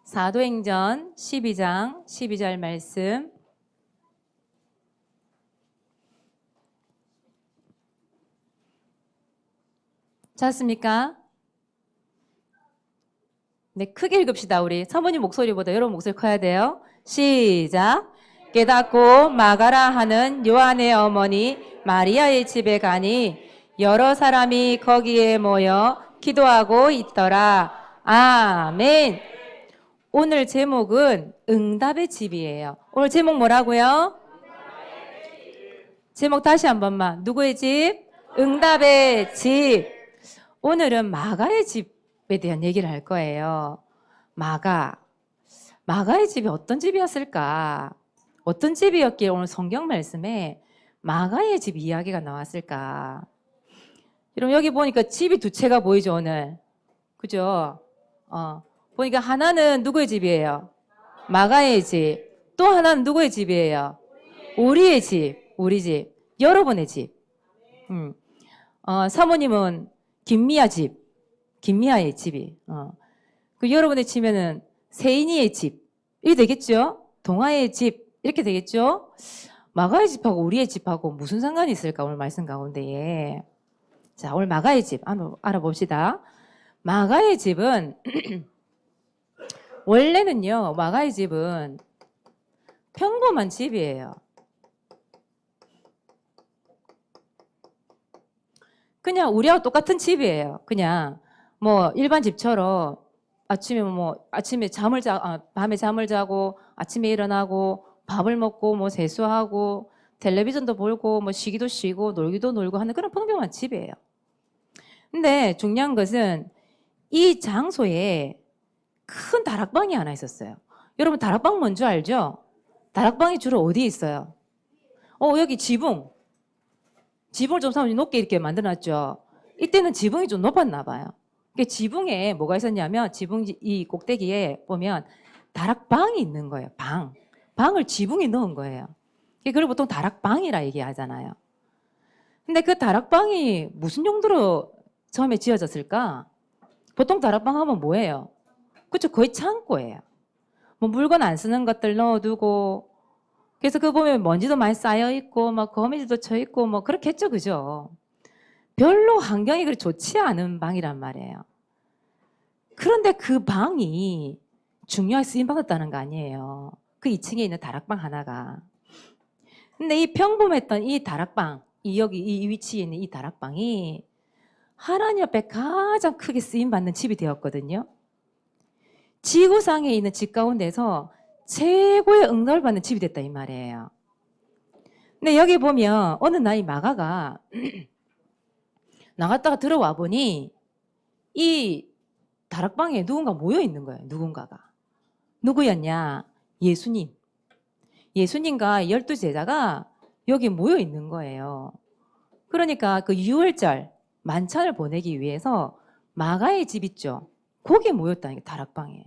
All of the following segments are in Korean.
사도행전 12장 12절 말씀. 찾았습니까? 네, 크게 읽읍시다. 우리 사모님 목소리보다 여러분 목소리 커야 돼요. 시작. 깨닫고 마가라 하는 요한의 어머니 마리아의 집에 가니 여러 사람이 거기에 모여 기도하고 있더라. 아멘. 오늘 제목은 응답의 집이에요. 오늘 제목 뭐라고요? 제목 다시 한 번만. 누구의 집? 응답의 집. 오늘은 마가의 집에 대한 얘기를 할 거예요. 마가의 집이 어떤 집이었을까? 어떤 집이었기에 오늘 성경 말씀에 마가의 집 이야기가 나왔을까? 여러분 여기 보니까 집이 두 채가 보이죠 오늘? 그죠? 보니까 하나는 누구의 집이에요? 마가의 집. 또 하나는 누구의 집이에요? 우리의 집. 우리 집. 여러분의 집. 사모님은 김미아 집. 김미아의 집이. 그 여러분의 집에는 세인이의 집. 이게 되겠죠? 동아의 집. 이렇게 되겠죠? 마가의 집하고 우리의 집하고 무슨 상관이 있을까? 오늘 말씀 가운데에. 자, 오늘 마가의 집 한번 알아봅시다. 마가의 집은 원래는요, 마가의 집은 평범한 집이에요. 그냥 우리하고 똑같은 집이에요. 그냥 뭐 일반 집처럼 아침에 밤에 잠을 자고 아침에 일어나고 밥을 먹고 뭐 세수하고 텔레비전도 보고 뭐 쉬기도 쉬고 놀기도 놀고 하는 그런 평범한 집이에요. 근데 중요한 것은 이 장소에 큰 다락방이 하나 있었어요. 여러분 다락방 뭔지 알죠? 다락방이 주로 어디에 있어요? 여기 지붕을 좀 사람이 높게 이렇게 만들어놨죠. 이때는 지붕이 좀 높았나 봐요. 지붕에 뭐가 있었냐면 지붕 이 꼭대기에 보면 다락방이 있는 거예요. 방을 지붕에 넣은 거예요. 그걸 보통 다락방이라 얘기하잖아요. 근데 그 다락방이 무슨 용도로 처음에 지어졌을까? 보통 다락방 하면 뭐예요? 그쵸, 거의 창고예요. 뭐 물건 안 쓰는 것들 넣어두고, 그래서 그거 보면 먼지도 많이 쌓여있고, 막 거미줄도 쳐있고, 뭐 그렇겠죠, 그죠? 별로 환경이 그렇게 좋지 않은 방이란 말이에요. 그런데 그 방이 중요하게 쓰임받았다는 거 아니에요. 그 2층에 있는 다락방 하나가. 근데 이 평범했던 이 다락방, 여기 이 위치에 있는 이 다락방이 하나님 앞에 가장 크게 쓰임받는 집이 되었거든요. 지구상에 있는 집 가운데서 최고의 응답을 받는 집이 됐다 이 말이에요. 근데 여기 보면 어느 날 이 마가가 나갔다가 들어와 보니 이 다락방에 누군가 모여 있는 거예요. 누군가가. 누구였냐? 예수님. 예수님과 12제자가 여기 모여 있는 거예요. 그러니까 그 유월절 만찬을 보내기 위해서 마가의 집 있죠. 거기에 모였다는 게 다락방에.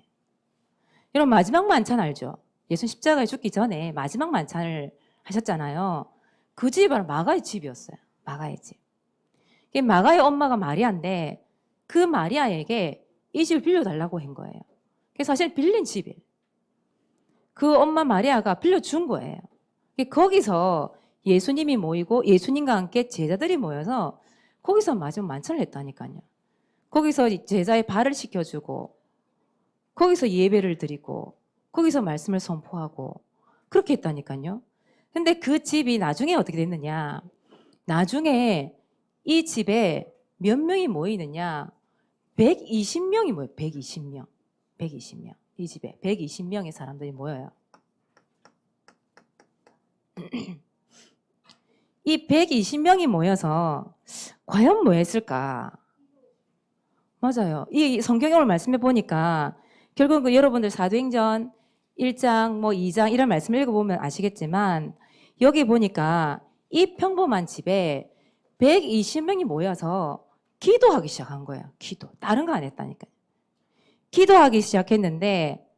여러분 마지막 만찬 알죠? 예수 십자가에 죽기 전에 마지막 만찬을 하셨잖아요. 그 집이 바로 마가의 집이었어요. 마가의 집. 마가의 엄마가 마리아인데 그 마리아에게 이 집을 빌려달라고 한 거예요. 그래서 사실 빌린 집이에요. 그 엄마 마리아가 빌려준 거예요. 거기서 예수님이 모이고 예수님과 함께 제자들이 모여서 거기서 마지막 만찬을 했다니까요. 거기서 제자의 발을 씻겨주고 거기서 예배를 드리고 거기서 말씀을 선포하고 그렇게 했다니까요. 근데 그 집이 나중에 어떻게 됐느냐. 나중에 이 집에 몇 명이 모이느냐. 120명이 모여요. 120명. 120명. 이 집에 120명의 사람들이 모여요. 이 120명이 모여서 과연 뭐 했을까? 맞아요. 이 성경을 말씀해 보니까 결국은 여러분들 사도행전 1장, 뭐 2장 이런 말씀을 읽어보면 아시겠지만 여기 보니까 이 평범한 집에 120명이 모여서 기도하기 시작한 거예요. 기도. 다른 거 안 했다니까요. 기도하기 시작했는데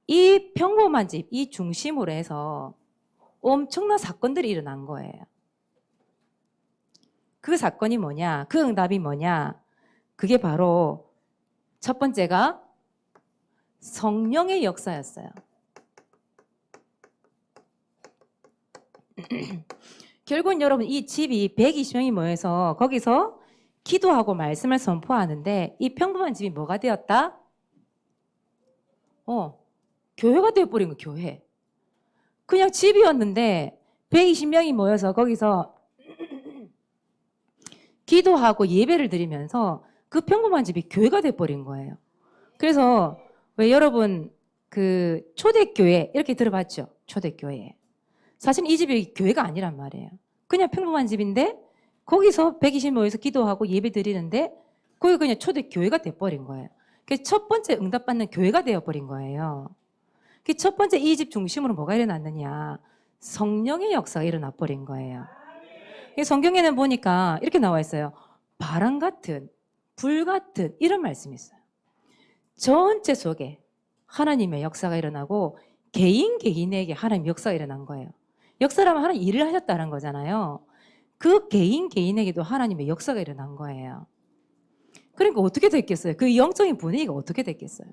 이 평범한 집, 이 중심으로 해서 엄청난 사건들이 일어난 거예요. 그 사건이 뭐냐? 그 응답이 뭐냐? 그게 바로 첫 번째가 성령의 역사였어요. 결국은 여러분 이 집이 120명이 모여서 거기서 기도하고 말씀을 선포하는데 이 평범한 집이 뭐가 되었다? 교회가 되어버린 거 교회. 그냥 집이었는데 120명이 모여서 거기서 기도하고 예배를 드리면서 그 평범한 집이 교회가 되어버린 거예요. 그래서 왜 여러분 그 초대교회 이렇게 들어봤죠? 초대교회. 사실 이 집이 교회가 아니란 말이에요. 그냥 평범한 집인데 거기서 120 모여서 기도하고 예배 드리는데 거기 그냥 초대교회가 돼버린 거예요. 그래서 첫 번째 응답받는 교회가 되어버린 거예요. 첫 번째 이 집 중심으로 뭐가 일어났느냐? 성령의 역사가 일어나 버린 거예요. 성경에는 보니까 이렇게 나와 있어요. 바람 같은, 불 같은 이런 말씀이 있어요. 전체 속에 하나님의 역사가 일어나고 개인에게 하나님의 역사가 일어난 거예요. 역사라면 하나님 일을 하셨다는 거잖아요. 그 개인에게도 하나님의 역사가 일어난 거예요. 그러니까 어떻게 됐겠어요? 그 영적인 분위기가 어떻게 됐겠어요?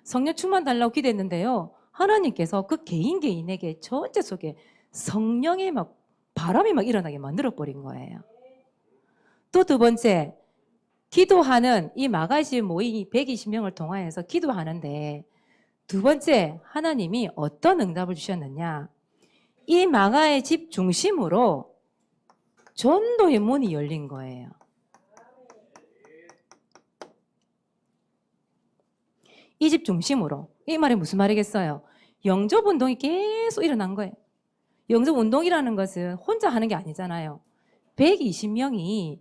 성령 충만 달라고 기도했는데요. 하나님께서 그 개인에게 전체 속에 성령의 막 바람이 막 일어나게 만들어버린 거예요. 또 두 번째, 기도하는 이 마가지 모임 120명을 통하여서 기도하는데 두 번째, 하나님이 어떤 응답을 주셨느냐? 이 마가의 집 중심으로 전도의 문이 열린 거예요. 이 집 중심으로. 이 말이 무슨 말이겠어요? 영접운동이 계속 일어난 거예요. 영접운동이라는 것은 혼자 하는 게 아니잖아요. 120명이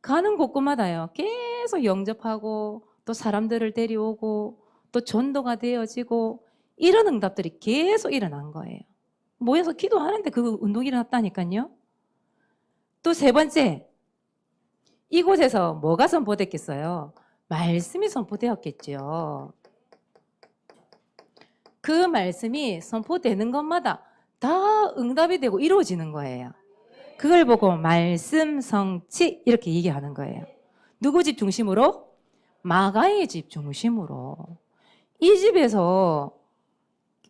가는 곳곳마다요. 계속 영접하고 또 사람들을 데려오고 또 전도가 되어지고 이런 응답들이 계속 일어난 거예요. 모여서 기도하는데 그 운동이 일어났다니까요. 또 세 번째, 이곳에서 뭐가 선포됐겠어요? 말씀이 선포되었겠죠. 그 말씀이 선포되는 것마다 다 응답이 되고 이루어지는 거예요. 그걸 보고 말씀 성취 이렇게 얘기하는 거예요. 누구 집 중심으로? 마가의 집 중심으로. 이 집에서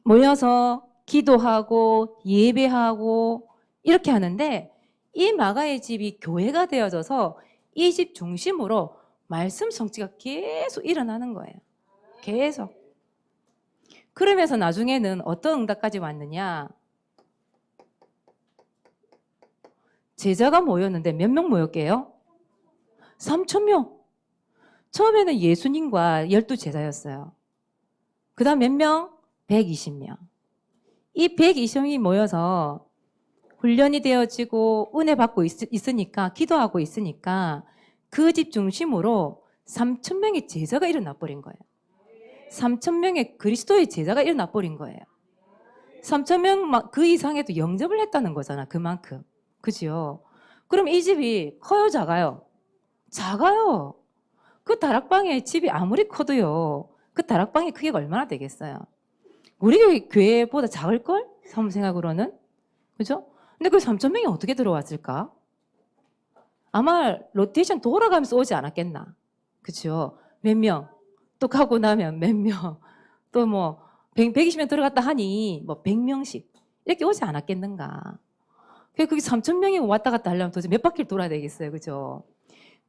모여서 기도하고 예배하고 이렇게 하는데 이 마가의 집이 교회가 되어져서 이 집 중심으로 말씀 성취가 계속 일어나는 거예요. 계속. 그러면서 나중에는 어떤 응답까지 왔느냐? 제자가 모였는데 몇 명 모였게요? 3,000명. 처음에는 예수님과 12제자였어요. 그 다음 몇 명? 120명. 이 120명이 모여서 훈련이 되어지고 은혜 받고 있으니까 기도하고 있으니까 그 집 중심으로 3,000명의 제자가 일어나 버린 거예요. 3,000명의 그리스도의 제자가 일어나 버린 거예요. 3,000명 그 이상에도 영접을 했다는 거잖아. 그만큼. 그죠? 그럼 이 집이 커요, 작아요? 작아요. 그 다락방에 집이 아무리 커도요. 그 다락방의 크기가 얼마나 되겠어요? 우리 교회보다 작을걸? 사람 생각으로는. 그죠? 근데 그 3,000명이 어떻게 들어왔을까? 아마 로테이션 돌아가면서 오지 않았겠나? 그죠? 몇 명? 또 가고 나면 몇 명? 또 뭐 120명 들어갔다 하니 뭐 100명씩 이렇게 오지 않았겠는가? 그게 3,000명이 왔다 갔다 하려면 도대체 몇 바퀴를 돌아야 되겠어요? 그죠?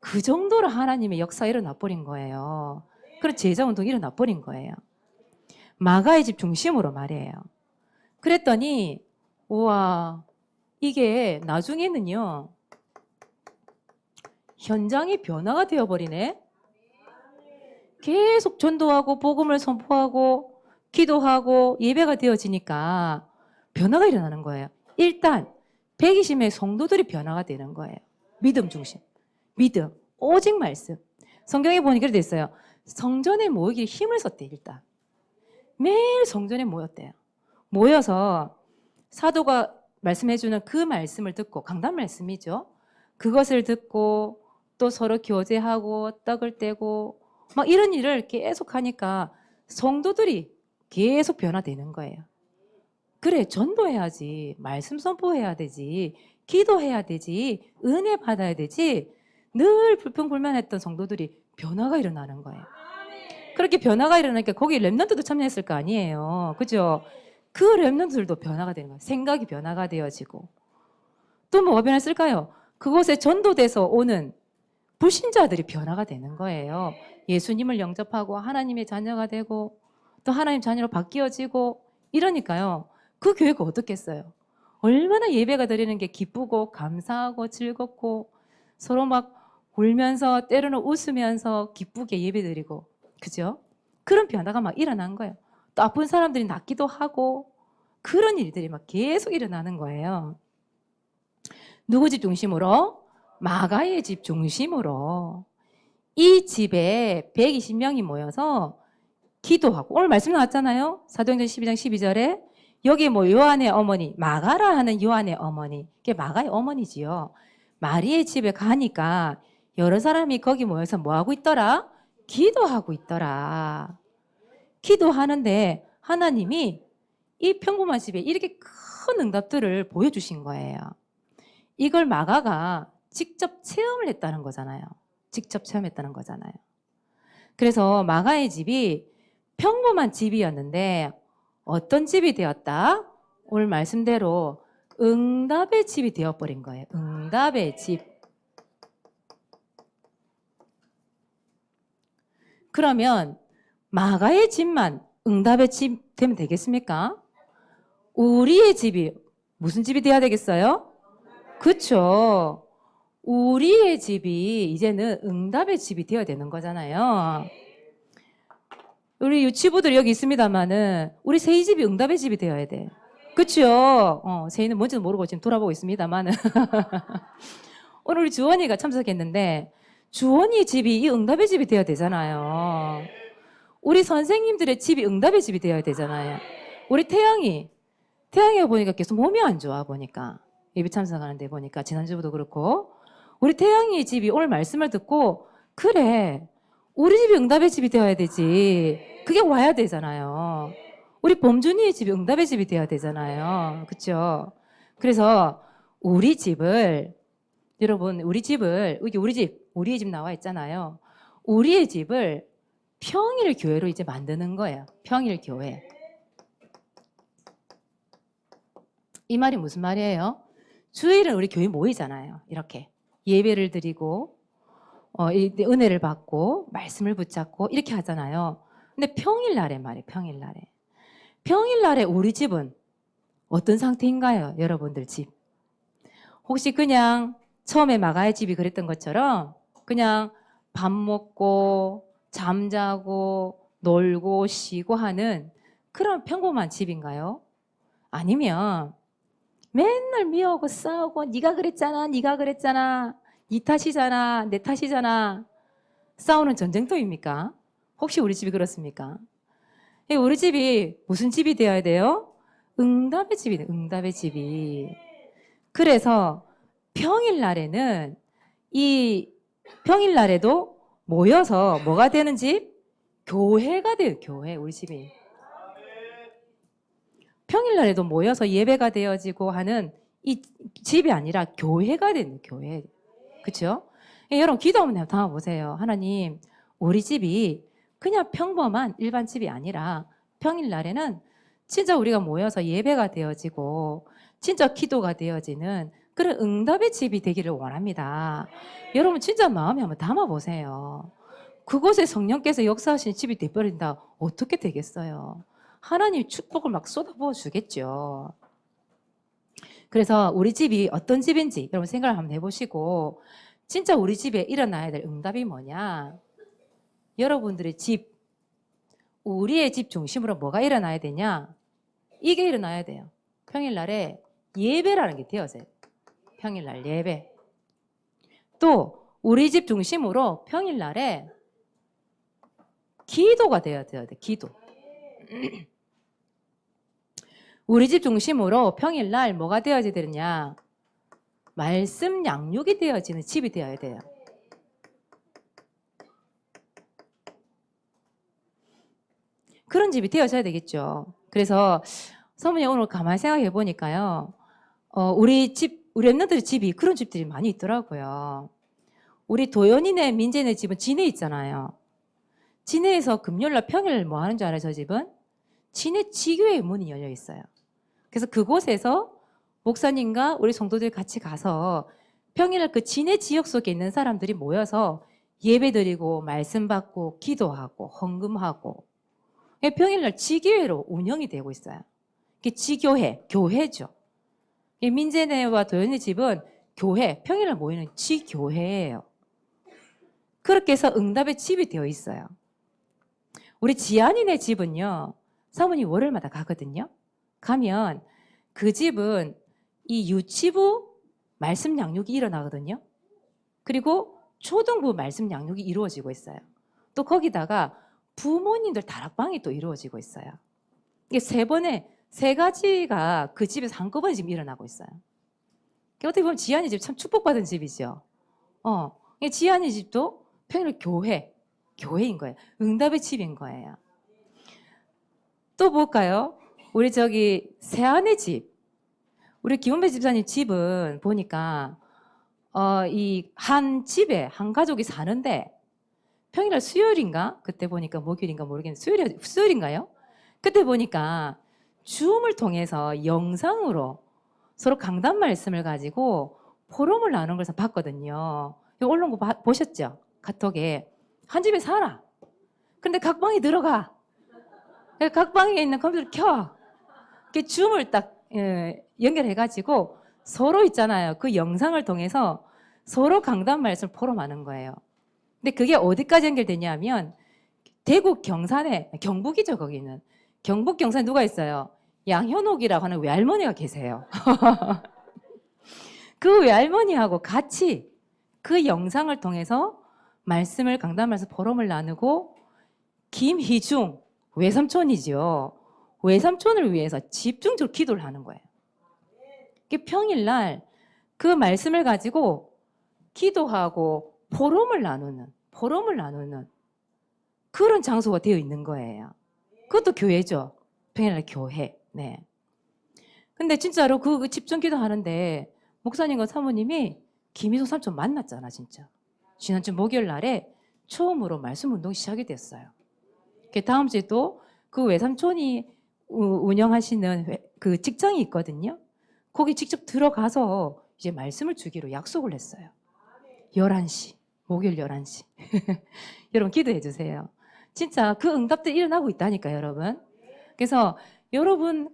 그 정도로 하나님의 역사가 일어나 버린 거예요. 그런 제자운동이 일어나 버린 거예요. 마가의 집 중심으로 말이에요. 그랬더니 우와 이게 나중에는요. 현장이 변화가 되어버리네. 계속 전도하고 복음을 선포하고 기도하고 예배가 되어지니까 변화가 일어나는 거예요. 일단 120명의 성도들이 변화가 되는 거예요. 믿음 중심. 믿음. 오직 말씀. 성경에 보니 그렇게 돼 있어요. 성전에 모이기에 힘을 썼대 일단. 매일 성전에 모였대요. 모여서 사도가 말씀해주는 그 말씀을 듣고 강단 말씀이죠. 그것을 듣고 또 서로 교제하고 떡을 떼고 막 이런 일을 계속 하니까 성도들이 계속 변화되는 거예요. 그래 전도해야지 말씀 선포해야 되지 기도해야 되지 은혜 받아야 되지 늘 불평불만했던 성도들이 변화가 일어나는 거예요. 그렇게 변화가 일어나니까 거기 랩런트도 참여했을 거 아니에요. 그죠? 그 랩런트들도 변화가 되는 거예요. 생각이 변화가 되어지고. 또 뭐가 변했을까요? 그곳에 전도돼서 오는 불신자들이 변화가 되는 거예요. 예수님을 영접하고 하나님의 자녀가 되고 또 하나님 자녀로 바뀌어지고 이러니까요. 그 교회가 어떻겠어요? 얼마나 예배가 드리는 게 기쁘고 감사하고 즐겁고 서로 막 울면서 때로는 웃으면서 기쁘게 예배 드리고 그죠? 그런 변화가 막 일어난 거예요. 또 아픈 사람들이 낫기도 하고 그런 일들이 막 계속 일어나는 거예요. 누구 집 중심으로? 마가의 집 중심으로. 이 집에 120명이 모여서 기도하고 오늘 말씀 나왔잖아요. 사도행전 12장 12절에 여기 뭐 요한의 어머니 마가라 하는 요한의 어머니 그게 마가의 어머니지요. 마리의 집에 가니까 여러 사람이 거기 모여서 뭐하고 있더라? 기도하고 있더라. 기도하는데 하나님이 이 평범한 집에 이렇게 큰 응답들을 보여주신 거예요. 이걸 마가가 직접 체험을 했다는 거잖아요. 직접 체험했다는 거잖아요. 그래서 마가의 집이 평범한 집이었는데 어떤 집이 되었다? 오늘 말씀대로 응답의 집이 되어버린 거예요. 응답의 집. 그러면 마가의 집만 응답의 집 되면 되겠습니까? 우리의 집이 무슨 집이 돼야 되겠어요? 그렇죠. 우리의 집이 이제는 응답의 집이 되어야 되는 거잖아요. 우리 유치부들 여기 있습니다만은 우리 세희 집이 응답의 집이 되어야 돼. 그렇죠. 세희는 뭔지도 모르고 지금 돌아보고 있습니다만은 오늘 우리 주원이가 참석했는데 주원이 집이 이 응답의 집이 되어야 되잖아요. 우리 선생님들의 집이 응답의 집이 되어야 되잖아요. 우리 태양이가 보니까 계속 몸이 안 좋아 보니까 예배 참석하는데 보니까 지난주부터 그렇고 우리 태양이의 집이 오늘 말씀을 듣고 그래 우리 집이 응답의 집이 되어야 되지 그게 와야 되잖아요. 우리 범준이의 집이 응답의 집이 되어야 되잖아요. 그렇죠? 그래서 우리 집을 여러분 우리의 집 나와 있잖아요. 우리의 집을 평일 교회로 이제 만드는 거예요. 평일 교회. 이 말이 무슨 말이에요? 주일은 우리 교회 모이잖아요. 이렇게 예배를 드리고 은혜를 받고 말씀을 붙잡고 이렇게 하잖아요. 근데 평일날에 말이에요. 평일날에 우리 집은 어떤 상태인가요? 여러분들 집. 혹시 그냥 처음에 마가의 집이 그랬던 것처럼 그냥 밥 먹고 잠자고 놀고 쉬고 하는 그런 평범한 집인가요? 아니면 맨날 미워하고 싸우고 네가 그랬잖아 네 탓이잖아 내 탓이잖아 싸우는 전쟁터입니까? 혹시 우리 집이 그렇습니까? 우리 집이 무슨 집이 되어야 돼요? 응답의 집이네. 응답의 집이. 그래서 평일날에도 모여서 뭐가 되는 집? 교회가 돼요. 교회 우리 집이. 평일날에도 모여서 예배가 되어지고 하는 이 집이 아니라 교회가 되는 교회. 그렇죠? 여러분 기도 한번 담아보세요. 하나님 우리 집이 그냥 평범한 일반 집이 아니라 평일날에는 진짜 우리가 모여서 예배가 되어지고 진짜 기도가 되어지는 그런 응답의 집이 되기를 원합니다. 여러분 진짜 마음에 한번 담아보세요. 그곳에 성령께서 역사하신 집이 돼버린다. 어떻게 되겠어요? 하나님 축복을 막 쏟아부어 주겠죠. 그래서 우리 집이 어떤 집인지 여러분 생각을 한번 해보시고 진짜 우리 집에 일어나야 될 응답이 뭐냐? 여러분들의 집, 우리의 집 중심으로 뭐가 일어나야 되냐? 이게 일어나야 돼요. 평일날에 예배라는 게 되어져요. 평일날 예배. 또 우리 집 중심으로 평일날에 기도가 되어야 돼. 기도. 우리 집 중심으로 평일날 뭐가 되어야 되느냐? 말씀 양육이 되어지는 집이 되어야 돼요. 그런 집이 되어져야 되겠죠. 그래서 사모님 오늘 가만히 생각해 보니까요. 우리 랩런트들 집이 그런 집들이 많이 있더라고요. 우리 도연이네 민재네 집은 진해 있잖아요. 진해에서 금요일날 평일 뭐 하는 줄 알아요, 저 집은? 진해 지교의 문이 열려 있어요. 그래서 그곳에서 목사님과 우리 성도들이 같이 가서 평일날 그 진해 지역 속에 있는 사람들이 모여서 예배드리고 말씀 받고 기도하고 헌금하고 평일날 지교회로 운영이 되고 있어요. 이게 지교회, 교회죠. 민재네와 도연이 집은 교회, 평일날 모이는 지교회예요. 그렇게 해서 응답의 집이 되어 있어요. 우리 지안이네 집은요, 사모님 월요일마다 가거든요. 가면 그 집은 이 유치부 말씀 양육이 일어나거든요. 그리고 초등부 말씀 양육이 이루어지고 있어요. 또 거기다가 부모님들 다락방이 또 이루어지고 있어요. 이게 세 가지가 그 집에서 한꺼번에 지금 일어나고 있어요. 어떻게 보면 지안이 집 참 축복받은 집이죠. 지안이 집도 평일 교회인 거예요. 응답의 집인 거예요. 또 볼까요? 우리 저기 세안의 집, 우리 김은배 집사님 집은 보니까 이 한 집에 한 가족이 사는데 평일날 수요일인가? 그때 보니까 목요일인가 모르겠는데 수요일인가요? 그때 보니까 줌을 통해서 영상으로 서로 강단 말씀을 가지고 포럼을 나눈 걸 봤거든요. 올라온 거 보셨죠? 카톡에. 한 집에 살아. 근데 각 방에 들어가. 각 방에 있는 컴퓨터를 켜. 줌을 딱 연결해가지고 서로 있잖아요. 그 영상을 통해서 서로 강단 말씀을 포럼하는 거예요. 근데 그게 어디까지 연결되냐면 대구 경산에, 경북이죠, 거기는. 경북 경산에 누가 있어요? 양현옥이라고 하는 외할머니가 계세요. 그 외할머니하고 같이 그 영상을 통해서 말씀을 강단 말씀 포럼을 나누고 김희중 외삼촌이죠. 외삼촌을 위해서 집중적으로 기도를 하는 거예요. 평일날 그 말씀을 가지고 기도하고 포럼을 나누는 그런 장소가 되어 있는 거예요. 그것도 교회죠. 평일날 교회. 네. 근데 진짜로 그 집중 기도하는데 목사님과 사모님이 김희숙 삼촌 만났잖아, 진짜. 지난주 목요일 날에 처음으로 말씀 운동이 시작이 됐어요. 다음 주에 또 그 외삼촌이 운영하시는 그 직장이 있거든요. 거기 직접 들어가서 이제 말씀을 주기로 약속을 했어요. 11시, 목요일 11시. 여러분 기도해 주세요. 진짜 그 응답들이 일어나고 있다니까요, 여러분. 그래서 여러분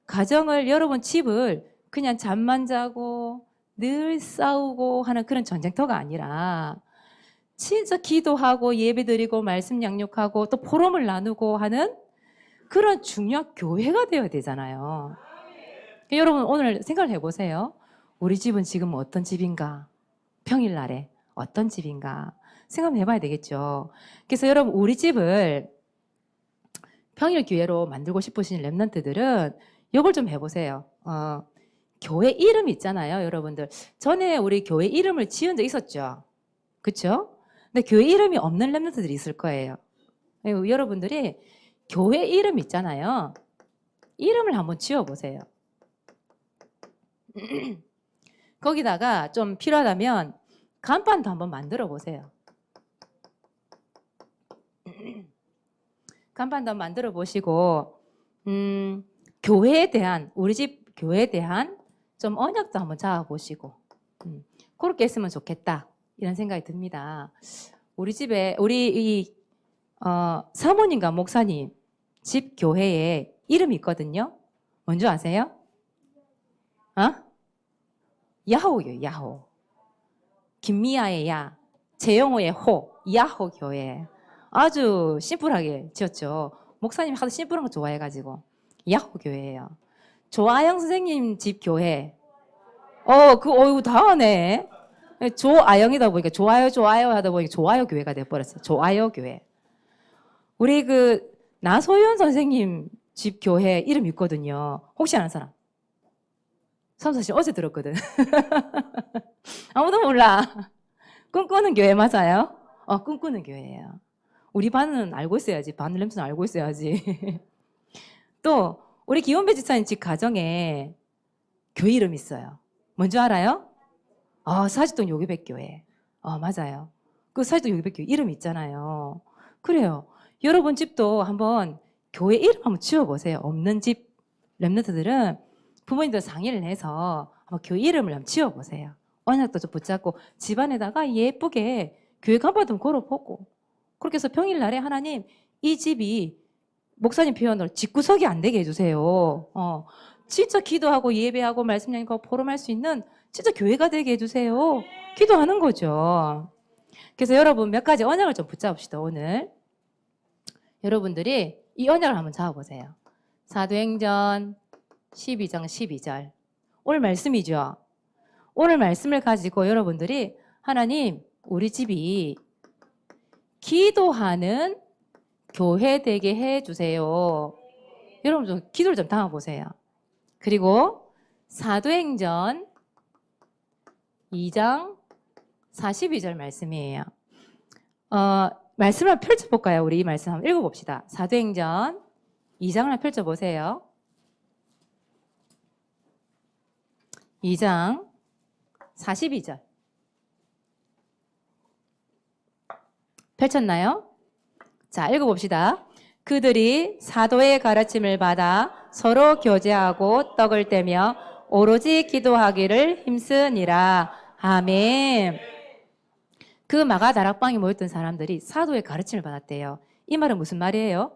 가정을, 여러분 집을 그냥 잠만 자고 늘 싸우고 하는 그런 전쟁터가 아니라 진짜 기도하고 예배드리고 말씀 양육하고 또 포럼을 나누고 하는 그런 중요한 교회가 되어야 되잖아요. 여러분 오늘 생각을 해보세요. 우리 집은 지금 어떤 집인가? 평일날에 어떤 집인가? 생각을 해봐야 되겠죠. 그래서 여러분 우리 집을 평일 교회로 만들고 싶으신 랩런트들은 이걸 좀 해보세요. 교회 이름 있잖아요, 여러분들. 전에 우리 교회 이름을 지은 적 있었죠? 그렇죠? 근데 교회 이름이 없는 랩런트들이 있을 거예요. 여러분들이 교회 이름 있잖아요. 이름을 한번 지어보세요. 거기다가 좀 필요하다면 간판도 한번 만들어 보세요. 간판도 한번 만들어 보시고 교회에 대한, 우리 집 교회에 대한 좀 언약도 한번 잡아보시고 그렇게 했으면 좋겠다 이런 생각이 듭니다. 우리 집에 우리 이 사모님과 목사님 집 교회에 이름이 있거든요. 뭔지 아세요? 야호요, 야호. 김미아의 야, 재영호의 호, 야호 교회. 아주 심플하게 지었죠. 목사님이 하도 심플한 거 좋아해가지고. 야호 교회예요. 조아영 선생님 집 교회. 다 하네. 조아영이다 보니까 좋아요 하다 보니까 좋아요 교회가 돼버렸어요. 좋아요 교회. 우리 나소연 선생님 집 교회 이름 있거든요. 혹시 아는 사람? 사실 어제 들었거든. 아무도 몰라. 꿈꾸는 교회 맞아요? 꿈꾸는 교회예요. 우리 반은 알고 있어야지. 바늘냄새는 알고 있어야지. 또 우리 기원배 집사님 집 가정에 교회 이름 있어요. 뭔지 알아요? 사직동 요기백교회. 맞아요. 그 사직동 요기백교회 이름 있잖아요. 그래요. 여러분 집도 한번 교회 이름 한번 지어보세요. 없는 집 렘넌트들은 부모님들 상의를 해서 한번 교회 이름을 한번 지어보세요. 언약도 좀 붙잡고 집안에다가 예쁘게 교회 간판 좀 걸어보고, 그렇게 해서 평일날에 하나님 이 집이 목사님 표현으로 집구석이 안 되게 해주세요. 진짜 기도하고 예배하고 말씀 나누고 포럼할 수 있는 진짜 교회가 되게 해주세요. 기도하는 거죠. 그래서 여러분 몇 가지 언약을 좀 붙잡읍시다. 오늘 여러분들이 이 언약을 한번 잡아보세요. 사도행전 12장 12절 오늘 말씀이죠. 오늘 말씀을 가지고 여러분들이 하나님 우리 집이 기도하는 교회 되게 해주세요. 여러분 좀 기도를 좀 담아보세요. 그리고 사도행전 2장 42절 말씀이에요. 말씀을 펼쳐볼까요? 우리 이 말씀 한번 읽어봅시다. 사도행전 2장을 펼쳐보세요. 2장 42절 펼쳤나요? 자, 읽어봅시다. 그들이 사도의 가르침을 받아 서로 교제하고 떡을 떼며 오로지 기도하기를 힘쓰니라. 아멘. 그 마가다락방에 모였던 사람들이 사도의 가르침을 받았대요. 이 말은 무슨 말이에요?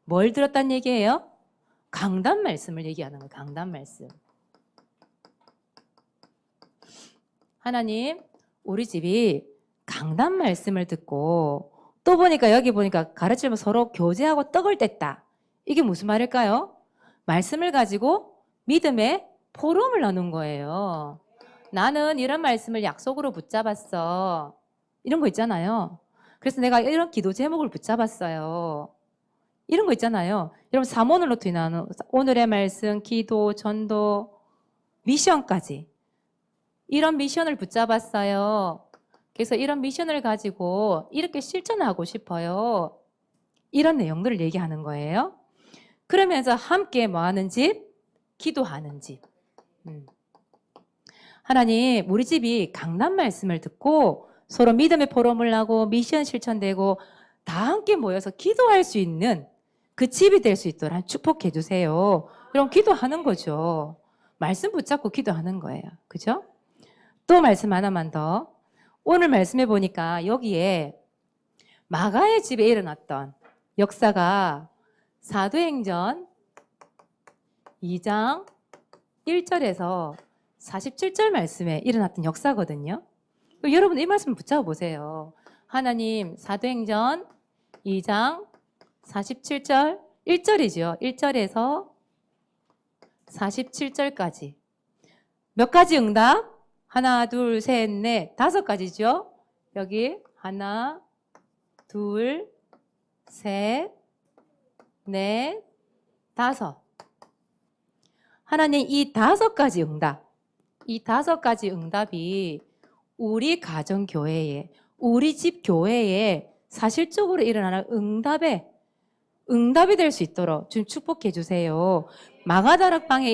뭘 들었단 얘기예요? 강단 말씀을 얘기하는 거예요. 강단 말씀. 하나님, 우리 집이 강단 말씀을 듣고 또 보니까 여기 보니까 가르치면 서로 교제하고 떡을 뗐다. 이게 무슨 말일까요? 말씀을 가지고 믿음의 포럼을 나눈 거예요. 나는 이런 말씀을 약속으로 붙잡았어. 이런 거 있잖아요. 그래서 내가 이런 기도 제목을 붙잡았어요. 이런 거 있잖아요. 여러분 사모는 로트 나누 오늘의 말씀, 기도, 전도, 미션까지 이런 미션을 붙잡았어요. 그래서 이런 미션을 가지고 이렇게 실천하고 싶어요. 이런 내용들을 얘기하는 거예요. 그러면서 함께 뭐 하는 집? 기도하는 집. 하나님, 우리 집이 강단 말씀을 듣고 서로 믿음의 포럼을 하고 미션 실천되고 다 함께 모여서 기도할 수 있는 그 집이 될 수 있도록 축복해 주세요. 그럼 기도하는 거죠. 말씀 붙잡고 기도하는 거예요. 그죠? 또 말씀 하나만 더. 오늘 말씀해 보니까 여기에 마가의 집에 일어났던 역사가 사도행전 2장 1절에서 47절 말씀에 일어났던 역사거든요. 여러분 이 말씀 붙잡아 보세요. 하나님 사도행전 2장 47절 1절이죠. 1절에서 47절까지 몇 가지 응답? 하나, 둘, 셋, 넷, 5가지죠. 여기 하나, 둘, 셋, 넷, 5. 하나님 이 5가지 응답, 이 5가지 응답이 우리 가정교회에, 우리 집 교회에 사실적으로 일어나는 응답이 될 수 있도록 좀 축복해 주세요. 마가다락방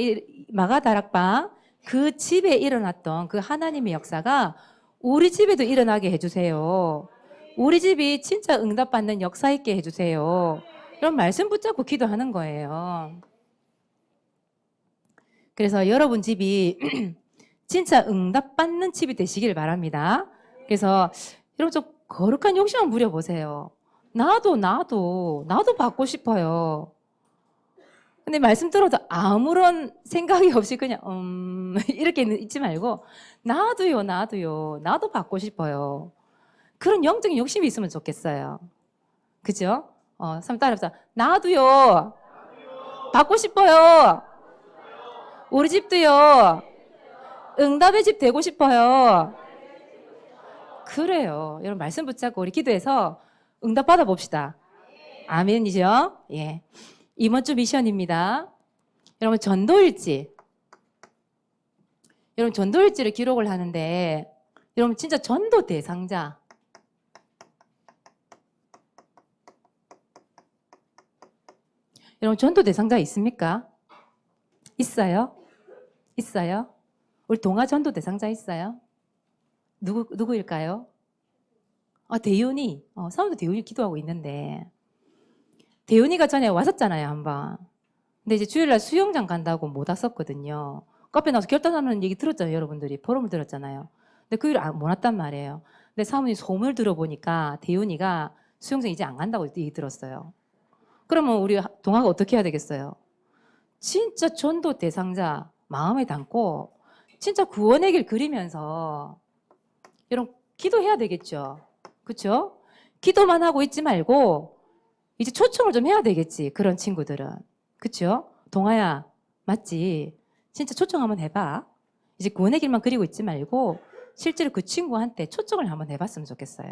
그 집에 일어났던 그 하나님의 역사가 우리 집에도 일어나게 해주세요. 우리 집이 진짜 응답받는 역사 있게 해주세요. 그런 말씀 붙잡고 기도하는 거예요. 그래서 여러분 집이 진짜 응답받는 집이 되시길 바랍니다. 그래서 여러분 좀 거룩한 욕심 한번 부려보세요. 나도 받고 싶어요. 근데 말씀 들어도 아무런 생각이 없이 그냥 이렇게 있지 말고 나도요 나도 받고 싶어요. 그런 영적인 욕심이 있으면 좋겠어요. 그죠? 삼 따라합시다. 나도요 받고 싶어요. 우리 집도요 응답의 집 되고 싶어요. 그래요. 여러분 말씀 붙잡고 우리 기도해서 응답 받아봅시다. 아멘이죠? 예. 이번 주 미션입니다. 여러분 전도일지. 여러분 전도일지를 기록을 하는데 여러분 진짜 전도 대상자. 여러분 전도 대상자 있습니까? 있어요? 있어요? 우리 동아 전도 대상자 있어요? 누구일까요? 대윤이. 사모도 대윤이 기도하고 있는데 대윤이가 전에 왔었잖아요, 한번. 근데 이제 주일날 수영장 간다고 못 왔었거든요. 카페 나와서 결단하는 얘기 들었잖아요, 여러분들이. 포럼을 들었잖아요. 근데 그 일을 못 왔단 말이에요. 근데 사모님 소문을 들어보니까 대윤이가 수영장 이제 안 간다고 얘기 들었어요. 그러면 우리 동아가 어떻게 해야 되겠어요? 진짜 전도 대상자 마음에 담고 진짜 구원의 길 그리면서 이런 기도해야 되겠죠. 그렇죠? 기도만 하고 있지 말고 이제 초청을 좀 해야 되겠지. 그런 친구들은. 그렇죠? 동아야, 맞지? 진짜 초청 한번 해봐. 이제 구원의 길만 그리고 있지 말고 실제로 그 친구한테 초청을 한번 해봤으면 좋겠어요.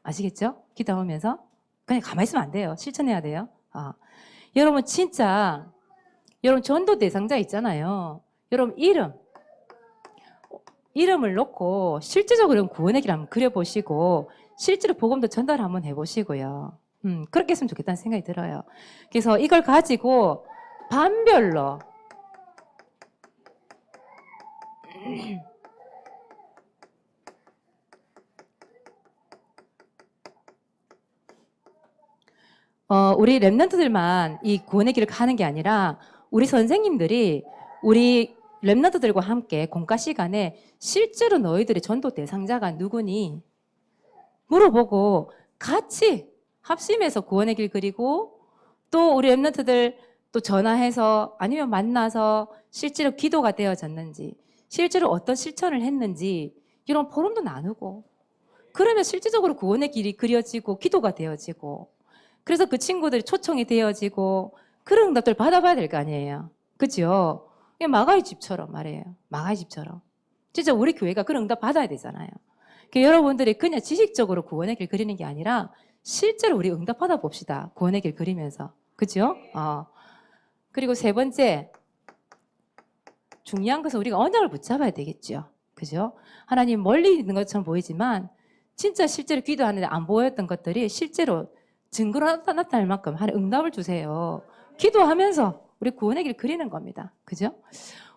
아시겠죠? 기도하면서 그냥 가만히 있으면 안 돼요. 실천해야 돼요. 여러분 진짜 여러분 전도 대상자 있잖아요. 여러분 이름을 놓고 실제적으로 구원의 길 한번 그려보시고 실제로 복음도 전달 한번 해보시고요. 그렇게 했으면 좋겠다는 생각이 들어요. 그래서 이걸 가지고 반별로 우리 랩런트들만 이 구원의 길을 가는 게 아니라 우리 선생님들이 우리 랩런트들과 함께 공과 시간에 실제로 너희들의 전도 대상자가 누구니 물어보고 같이 합심해서 구원의 길 그리고 또 우리 랩런트들 또 전화해서 아니면 만나서 실제로 기도가 되어졌는지 실제로 어떤 실천을 했는지 이런 포럼도 나누고 그러면 실질적으로 구원의 길이 그려지고 기도가 되어지고 그래서 그 친구들이 초청이 되어지고 그런 응답들 받아봐야 될 거 아니에요. 그죠? 마가의 집처럼 말이에요. 마가의 집처럼. 진짜 우리 교회가 그런 응답 받아야 되잖아요. 그러니까 여러분들이 그냥 지식적으로 구원의 길 그리는 게 아니라 실제로 우리 응답 받아봅시다. 구원의 길 그리면서. 그죠? 그리고 세 번째, 중요한 것은 우리가 언약을 붙잡아야 되겠죠. 그죠? 하나님 멀리 있는 것처럼 보이지만 진짜 실제로 기도하는데 안 보였던 것들이 실제로 증거로 나타날 만큼 하나님 응답을 주세요. 기도하면서 우리 구원의 길 그리는 겁니다. 그죠?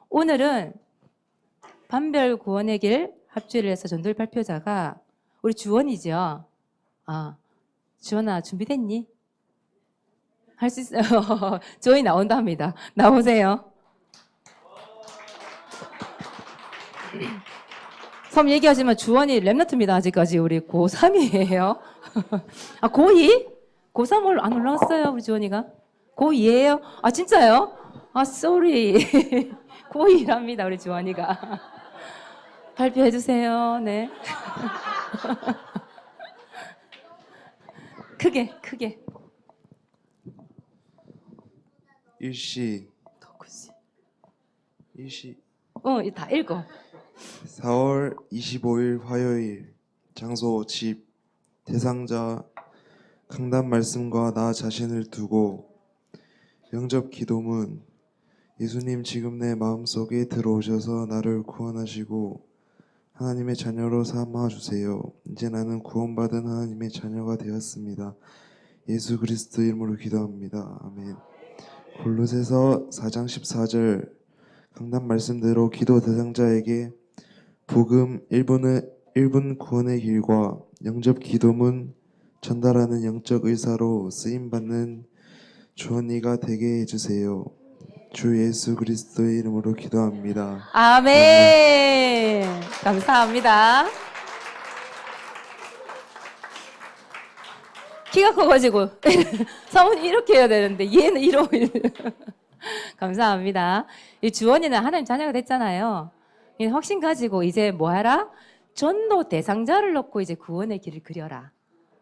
오늘은 반별 구원의 길 합주를 해서 전도를 발표자가 우리 주원이죠. 주원아 준비됐니? 할 수 있어요. 저희 나온답니다. 나오세요. 섬 얘기하지만 주원이 랩너트입니다. 아직까지 우리 고3이에요. 고2? 고3 안 올라왔어요, 우리 주원이가? 고2예요? 진짜요? 쏘리. 고2랍니다, 우리 주원이가. 발표해주세요, 네. 크게. 일시 누구지? 다 읽어. 4월 25일 화요일 장소 집 대상자 강단 말씀과 나 자신을 두고 영접 기도문 예수님 지금 내 마음속에 들어오셔서 나를 구원하시고 하나님의 자녀로 삼아주세요. 이제 나는 구원받은 하나님의 자녀가 되었습니다. 예수 그리스도 이름으로 기도합니다. 아멘. 골로새서 4장 14절 강단 말씀대로 기도 대상자에게 복음 1분 구원의 길과 영접 기도문 전달하는 영적 의사로 쓰임받는 주언니가 되게 해주세요. 주 예수 그리스도의 이름으로 기도합니다. 아멘. 감사합니다. 키가 커가지고 사모님 이렇게 해야 되는데 얘는 이러고 감사합니다. 이 주원이는 하나님 자녀가 됐잖아요. 확신 가지고 이제 뭐하라? 전도 대상자를 놓고 이제 구원의 길을 그려라.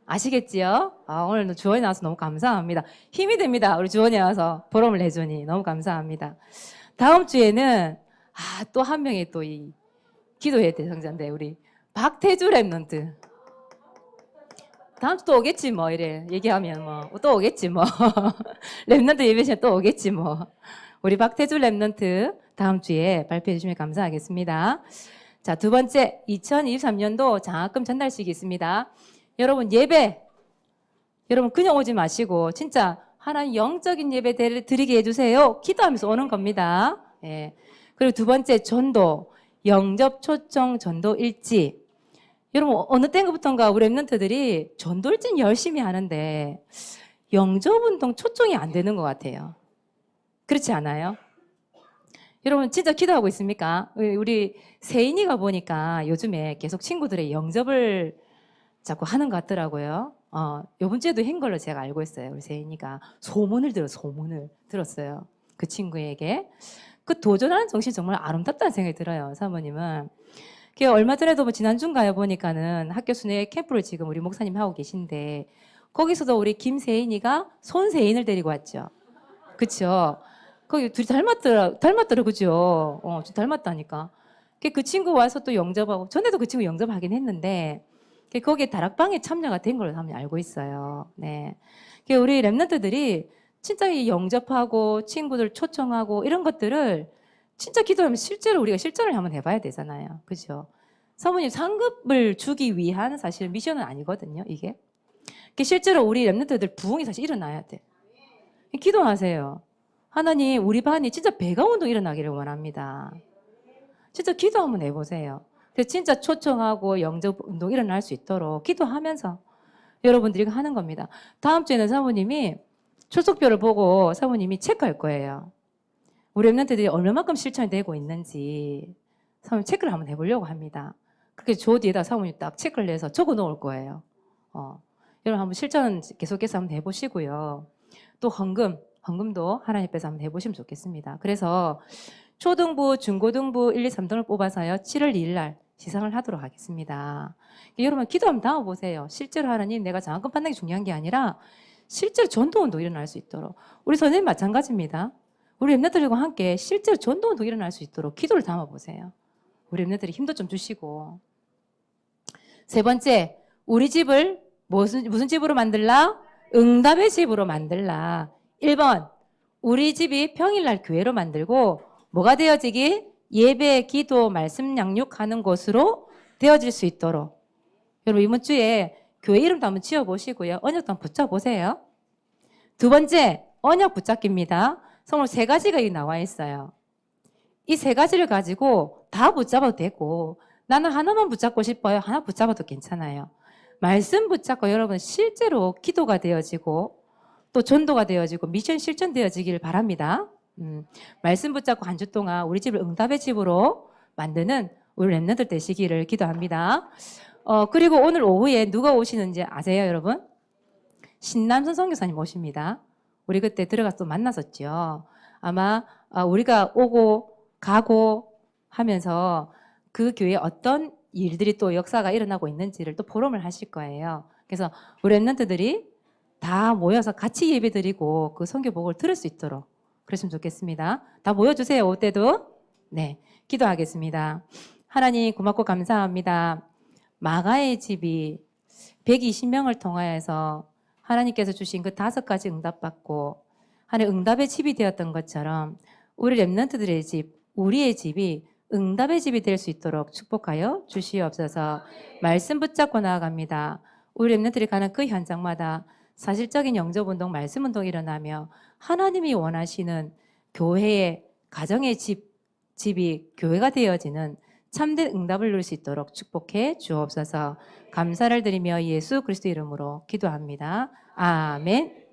아시겠지요? 오늘 주원이 나와서 너무 감사합니다. 힘이 됩니다. 우리 주원이 와서 보람을 내주니 너무 감사합니다. 다음 주에는 또 한 명의 또 이 기도의 대상자인데 우리 박태주 랩런트. 다음 주 또 오겠지 뭐 이래 얘기하면 뭐 또 오겠지 뭐 랩런트 예배 시간 또 오겠지 뭐 우리 박태주 랩런트 다음 주에 발표해 주시면 감사하겠습니다. 자, 두 번째 2023년도 장학금 전달식이 있습니다. 여러분 예배 여러분 그냥 오지 마시고 진짜 하나님 영적인 예배 드리게 해주세요. 기도하면서 오는 겁니다. 예. 그리고 두 번째 전도 영접 초청 전도 일지 여러분 어느 때부터인가 우리 랩런트들이 전도 일지 열심히 하는데 영접운동 초청이 안 되는 것 같아요. 그렇지 않아요? 여러분 진짜 기도하고 있습니까? 우리 세인이가 보니까 요즘에 계속 친구들의 영접을 자꾸 하는 것 같더라고요. 요번 주에도 한 걸로 제가 알고 있어요. 우리 세인이가 소문을 들었어요. 그 친구에게. 그 도전하는 정신 정말 아름답다는 생각이 들어요. 사모님은. 얼마 전에도 뭐 지난주인가요 보니까는 학교 순회 캠프를 지금 우리 목사님 하고 계신데 거기서도 우리 김세인이가 손세인을 데리고 왔죠. 그쵸? 거기 둘이 닮았더라, 그죠? 좀 닮았다니까. 그 친구 와서 또 영접하고, 전에도 그 친구 영접하긴 했는데, 거기에 다락방에 참여가 된 걸로 사람이 알고 있어요. 네. 우리 랩런트들이 진짜 이 영접하고 친구들 초청하고 이런 것들을 진짜 기도하면 실제로 우리가 실전을 한번 해봐야 되잖아요. 그죠? 사모님 상급을 주기 위한 사실 미션은 아니거든요, 이게. 실제로 우리 랩런트들 부흥이 사실 일어나야 돼. 기도하세요. 하나님, 우리 반이 진짜 배가 운동 일어나기를 원합니다. 진짜 기도 한번 해보세요. 진짜 초청하고 영접 운동 일어날 수 있도록 기도하면서 여러분들이 하는 겁니다. 다음 주에는 사모님이 출석표를 보고 사모님이 체크할 거예요. 우리 랩런트들이 얼마만큼 실천이 되고 있는지 사모님 체크를 한번 해보려고 합니다. 그렇게 조 뒤에다 사모님 딱 체크를 해서 적어 놓을 거예요. 여러분 한번 실천 계속해서 한번 해보시고요. 또 헌금도 하나님 앞에서 한번 해보시면 좋겠습니다. 그래서 초등부, 중고등부 1, 2, 3등을 뽑아서요. 7월 2일 날 시상을 하도록 하겠습니다. 여러분 기도 한번 담아보세요. 실제로 하나님 내가 장학금 받는 게 중요한 게 아니라 실제로 전도운동 일어날 수 있도록 우리 선생님 마찬가지입니다. 우리 랩런트들과 함께 실제로 전도운동 일어날 수 있도록 기도를 담아보세요. 우리 랩런트들이 힘도 좀 주시고 세 번째, 우리 집을 무슨 집으로 만들라? 응답의 집으로 만들라. 1번, 우리 집이 평일날 교회로 만들고 뭐가 되어지기? 예배, 기도, 말씀 양육하는 곳으로 되어질 수 있도록. 여러분 이번 주에 교회 이름도 한번 지어보시고요. 언약도 한번 붙여보세요. 두 번째, 언약 붙잡기입니다. 선물 세 가지가 여기 나와 있어요. 이 세 가지를 가지고 다 붙잡아도 되고 나는 하나만 붙잡고 싶어요. 하나 붙잡아도 괜찮아요. 말씀 붙잡고 여러분 실제로 기도가 되어지고 또 전도가 되어지고 미션 실천되어지기를 바랍니다. 말씀 붙잡고 한 주 동안 우리 집을 응답의 집으로 만드는 우리 랩런트 되시기를 기도합니다. 그리고 오늘 오후에 누가 오시는지 아세요, 여러분? 신남선 선교사님 오십니다. 우리 그때 들어가서 또 만났었죠. 아마 우리가 오고 가고 하면서 그 교회에 어떤 일들이 또 역사가 일어나고 있는지를 또 포럼을 하실 거예요. 그래서 우리 랩런트들이 다 모여서 같이 예배드리고 그 선교복을 들을 수 있도록 그랬으면 좋겠습니다. 다 모여주세요. 올 때도. 네, 기도하겠습니다. 하나님 고맙고 감사합니다. 마가의 집이 120명을 통하여서 하나님께서 주신 그 5가지 응답받고 하나님 응답의 집이 되었던 것처럼 우리 랩런트들의 집, 우리의 집이 응답의 집이 될 수 있도록 축복하여 주시옵소서. 말씀 붙잡고 나아갑니다. 우리 랩런트들이 가는 그 현장마다 사실적인 영접운동, 말씀운동이 일어나며 하나님이 원하시는 교회의 가정의 집이 교회가 되어지는 참된 응답을 누릴 수 있도록 축복해 주옵소서. 감사를 드리며 예수 그리스도 이름으로 기도합니다. 아멘.